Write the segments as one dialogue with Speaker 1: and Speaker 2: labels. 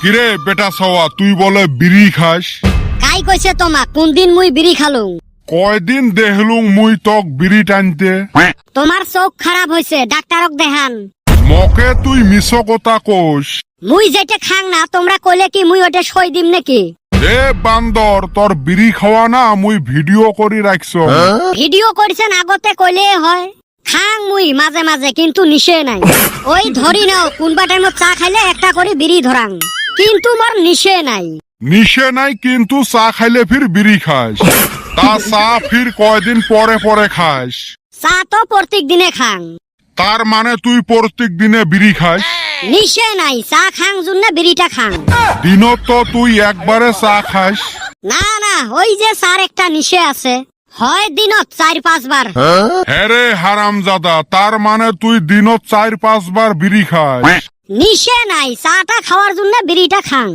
Speaker 1: কিরে বেটা সওয়া, তুই বলে বিড়ি খাস?
Speaker 2: কাই কইছে তোমাক কোন দিন মুই বিড়ি খালুম?
Speaker 1: কয়দিন দেখলুম মুই তক বিড়ি টানতে।
Speaker 2: তোমার চোখ খারাপ হইছে, ডাক্তারক দেখান।
Speaker 1: মকে তুই মিছ কথা কোস।
Speaker 2: মুই যেটা খাং না তোমরা কইলে কি মুই ওটা সই দিম নাকি?
Speaker 1: এ বান্দর, তোর বিড়ি খাওয়া না মুই ভিডিও করি রাখছ।
Speaker 2: ভিডিও করছেন আগতে কইলে হয়। খাং মুই মাঝে মাঝে, কিন্তু নিশে নাই। ওই ধরি নাও কোনবা টাইমত চা খাইলে একটা করে বিড়ি ধরাং, কিন্তু মোর নিশে নাই।
Speaker 1: নিশে নাই কিন্তু চা খাইলে ফির বিড়ি খাস। তা চা ফির কয়দিন পরে পরে খাস?
Speaker 2: চা তো প্রত্যেক দিনে খাং।
Speaker 1: তার মানে তুই প্রত্যেক দিনে বিড়ি খাস?
Speaker 2: নিশে নাই, চা খাং জন্য বিড়িটা খাং।
Speaker 1: দিনত তো তুই একবারে চা খাস।
Speaker 2: না না, ওই যে চার একটা নিশে আছে, হয় দিনত 4-5 বার।
Speaker 1: হ্যাঁ রে হারামজাদা, তার মানে তুই দিনত 4-5 বার বিড়ি খাস।
Speaker 2: নিশে নাই, চাটা খাওয়ার জন্য বিড়িটা খাং।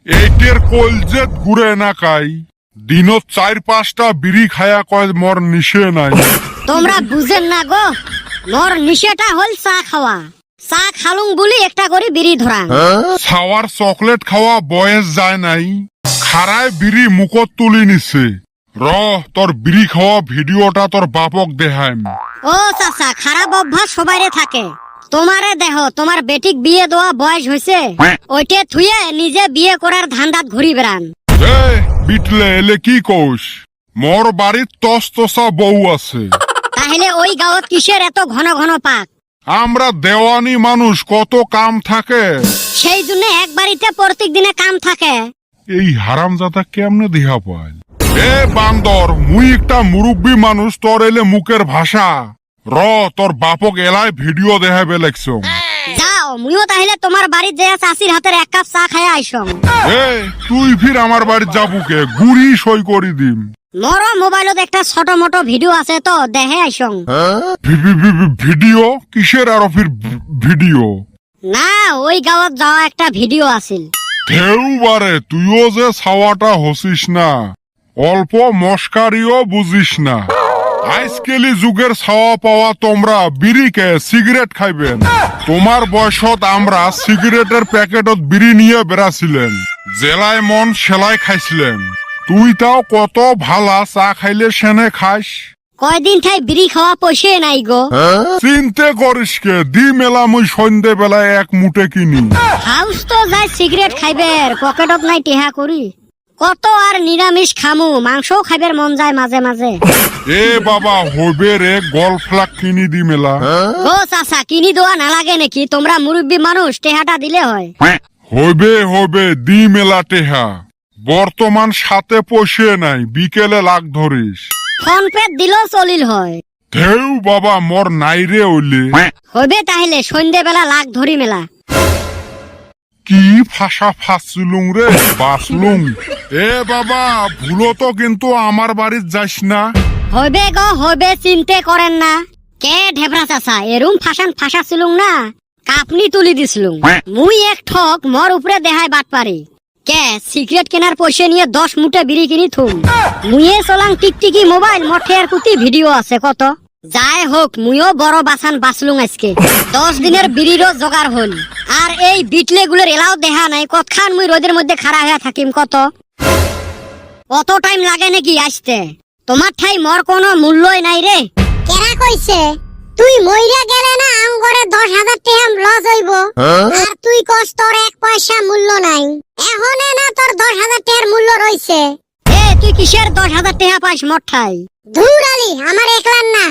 Speaker 1: এইটের কলজেত ঘুরে না কাই, দিনত 4-5টা বিড়ি খায়া কয় মোর নিশে নাই।
Speaker 2: তোমরা বুঝেন না গো, মোর নিশেটা হল চা খাওয়া। চা খালুং বলি একটা করে বিড়ি ধরাং।
Speaker 1: ছাওয়ার চকলেট খাওয়া বয়স যায় নাই, খারায় বিড়ি মুখত তুলি নিছে। র তোর বিড়ি খাওয়া ভিডিওটা তোর বাপক দেখাইম।
Speaker 2: ও চাচা, খারাপ অভ্যাস সবাইরে থাকে। তোমারে দেহ, তোমার বেটিক বিয়ে দেওয়া বয়স হয়েছে, ওইটে থুয়ে নিজে বিয়ে করার ধান্দাত ঘুরি বেড়ান।
Speaker 1: এ বিটলে এলে কি কোস? মোর বাড়ির তসতসা বউ আছে।
Speaker 2: তাহলে ওই গাঁৱত কিসের এত ঘন ঘন পাক?
Speaker 1: আমরা দেওয়ানি মানুষ, কত কাম থাকে।
Speaker 2: সেই জন্য এক বাড়িতে প্রত্যেক দিনে কাম থাকে।
Speaker 1: এই হারামজাদা কেমনে দিহা পায়? এ বান্দর, মুই একটা মুরব্বী মানুষ, তোর এলে মুখের ভাষা। র তোর বাপক এলায় ভিডিও দেখাবে লাগছ।
Speaker 2: যাও, মুইও তাহলে তোমার বাড়ির যে চাষির হাতের 1 কাপ চা খাইয়া আইসং।
Speaker 1: এ তুই ফির আমার বাড়ি যাবুকে, গুড়ি সই করি দিম।
Speaker 2: মোর মোবাইলত একটা ছোট মোটো ভিডিও আছে, তো দেখে আইসং।
Speaker 1: ভিডিও কিসের? আরো ফির ভিডিও?
Speaker 2: না, ওই গাঁৱত যাওয়া একটা ভিডিও আছিল।
Speaker 1: ঢেউ বারে, তুইও যে ছাওয়াটা হসিস না, অল্প মস্কারিও বুঝিস না। আজকালি যুগের ছাওয়া পাওয়া তোমরা বিড়িকে সিগারেট খাইবেন। তোমার বয়সত আমরা সিগারেটের প্যাকেটত বিড়ি নিয়ে বেড়াছিলেন, জেলায় মন সেলাই খাইছিলেন। তুই তাও কত ভালা চা খাইলে সেনে খাস।
Speaker 2: কয়দিন ঠাই বিড়ি খাওয়া পয়সে নাই গো।
Speaker 1: চিন্তে করিস কে, দি মেলা মুই সন্ধ্যে বেলায় 1 মুঠে কিনি।
Speaker 2: হাউস তো যাই সিগারেট খাইবের, পকেটত নাই টেহা করি। কত আর নিরামিষ খামু, মাংসও খাইবের মন যায় মাঝে মাঝে।
Speaker 1: এ বাবা, হইবে রে, গল্ফ লাগ কিনি দি মেলা।
Speaker 2: ও চাচা, কিনি দেওয়া নালাগে নাকি? তোমরা মুরব্বী মানুষ, টেহাটা দিলে হয়।
Speaker 1: হইবে দি মেলা টেহা। বর্তমান সাথে পয়সে নাই, বিকেলে লাগ ধরিস।
Speaker 2: ফোন পে দিলেও চলিল হয়।
Speaker 1: ঢেউ বাবা, মোর নাই রে ওইলে।
Speaker 2: হইবে তাহলে সন্ধ্যে বেলা লাগ ধরি মেলা।
Speaker 1: কি ফাঁসা ফাঁসলুং রে, বাসলুং। এ বাবা, ভুলো তো কিন্তু আমার বাড়ির যাস না।
Speaker 2: হইবে গো হইবে, চিন্তে করেন না। কে ঢেবরা চাচা, এরুম ফাঁসা ছিলুং না, কাপনি তুলি দিছিলুম। মুই এক ঠক, মোর উপরে দেহাই বাট পারি। কে সিগারেট কেনার পয়সা নিয়ে 10 মুঠে বিড়ি কিনি থুম। মুয়ে চলাং টিকটিকি মোবাইল, মঠে আর কুতি ভিডিও আছে কত। যাই হোক, মুইও বড় বাসান বাঁচলুং আজকে। 10 দিনের বিড়িরও জোগাড় হল। আর এই বিটলে গুলোর এলাও দেখা নাই, কতখান মুই রোদের মধ্যে খাড়া হয়ে থাকিম কত। অত টাইম লাগে নাকি আসতে? তোমার ঠাই মোর কোনো মূল্যই নাই রে।
Speaker 3: কেরা কইছে তুই মইরা গেলে না আঙ্গরে 10,000 টাকা লস হইব, আর তুই কস তোর 1 পয়সা মূল্য নাই। এখনে না তোর 10,000 টাকার মূল্য রইছে।
Speaker 2: এ তুই কিসের 10,000 টাকা পাইস মোর ঠাই?
Speaker 3: ধুর আলি, আমার একলার না,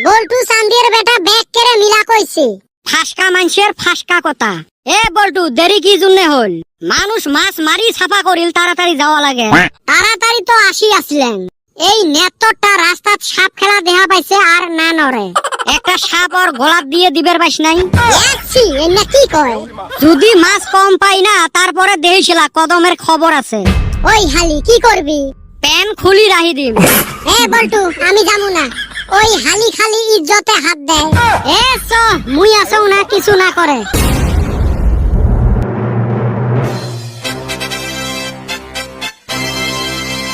Speaker 3: বল্টু চান্দির বেটা ব্যাগ কেড়ে মিলা কইছে।
Speaker 2: ফাঁসকা মানুষের ফাঁসকা কথা। এ বল্টু, দেরি কি জন্যে হল? মানুষ মাছ মারি ছাপা করিল, তাড়াতাড়ি যাওয়া লাগে।
Speaker 3: তাড়াতাড়ি তো আসি আসলেন, এই নেতরটা রাস্তাত সাপ খেলা দেখা পাইছে আর না নরে।
Speaker 2: একটা সাপ ওর গোলাপ দিয়ে দিবের পাইস নাই?
Speaker 3: দেখছি এনে কি কয়।
Speaker 2: যদি মাছ কম পাই না, তারপরে দেখিছিলা কদমের খবর আছে।
Speaker 3: ওই হালি কি করবি?
Speaker 2: প্যান খুলি রাহি দিম।
Speaker 3: এ বল্টু, আমি যাবো না। ওই হালি খালি ইজ্জতে হাত দেয়।
Speaker 2: এ চ, মুই আছও না, কিছু না করে।